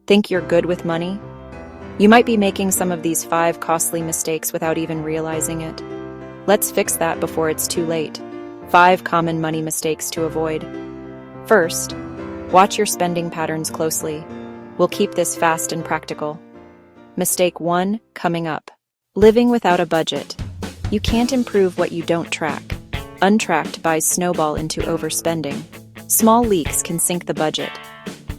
Think you're good with money? You might be making some of these 5 costly mistakes without even realizing it. Let's fix that before it's too late. 5 common money mistakes to avoid. First, watch your spending patterns closely. We'll keep this fast and practical. Mistake 1, coming up. Living without a budget. You can't improve what you don't track. Untracked buys snowball into overspending. Small leaks can sink the budget.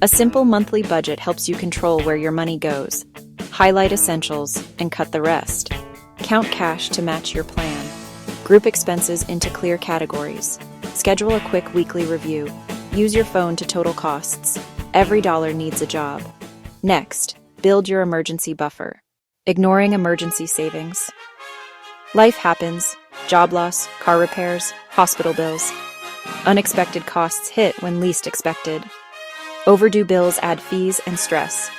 A simple monthly budget helps you control where your money goes. Highlight essentials and cut the rest. Count cash to match your plan. Group expenses into clear categories. Schedule a quick weekly review. Use your phone to total costs. Every dollar needs a job. Next, build your emergency buffer. Ignoring emergency savings. Life happens. Job loss, car repairs, hospital bills. Unexpected costs hit when least expected. Overdue bills add fees and stress.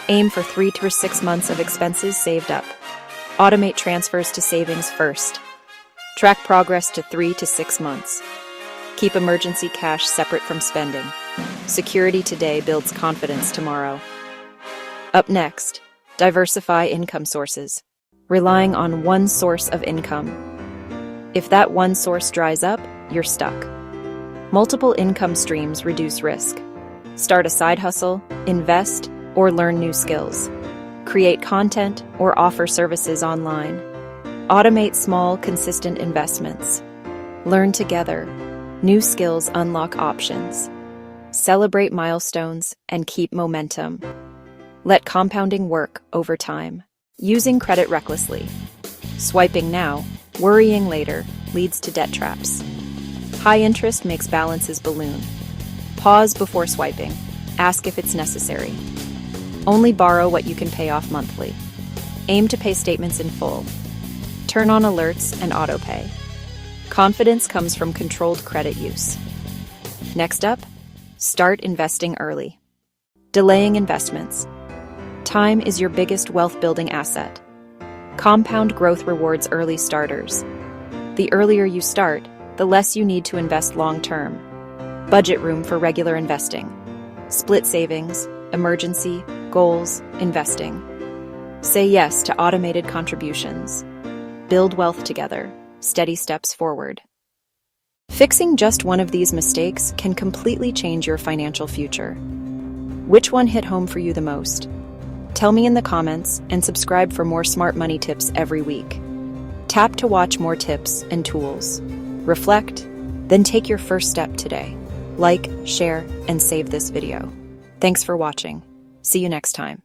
Aim for 3 to 6 months of expenses saved up. Automate transfers to savings first. Track progress to 3 to 6 months. Keep emergency cash separate from spending. Security today builds confidence tomorrow. Up next, diversify income sources. Relying on one source of income. If that one source dries up, you're stuck. Multiple income streams reduce risk. Start a side hustle, invest, or learn new skills. Create content or offer services online. Automate small, consistent investments. Learn together. New skills unlock options. Celebrate milestones and keep momentum. Let compounding work over time. Using credit recklessly. Swiping now, worrying later, leads to debt traps. High interest makes balances balloon. Pause before swiping. Ask if it's necessary. Only borrow what you can pay off monthly. Aim to pay statements in full. Turn on alerts and autopay. Confidence comes from controlled credit use. Next up, start investing early. Delaying investments. Time is your biggest wealth-building asset. Compound growth rewards early starters. The earlier you start, the less you need to invest long-term. Budget room for regular investing. Split savings, emergency, goals, investing. Say yes to automated contributions. Build wealth together. Steady steps forward. Fixing just one of these mistakes can completely change your financial future. Which one hit home for you the most? Tell me in the comments and subscribe for more smart money tips every week. Tap to watch more tips and tools. Reflect, then take your first step today. Like, share, and save this video. Thanks for watching. See you next time.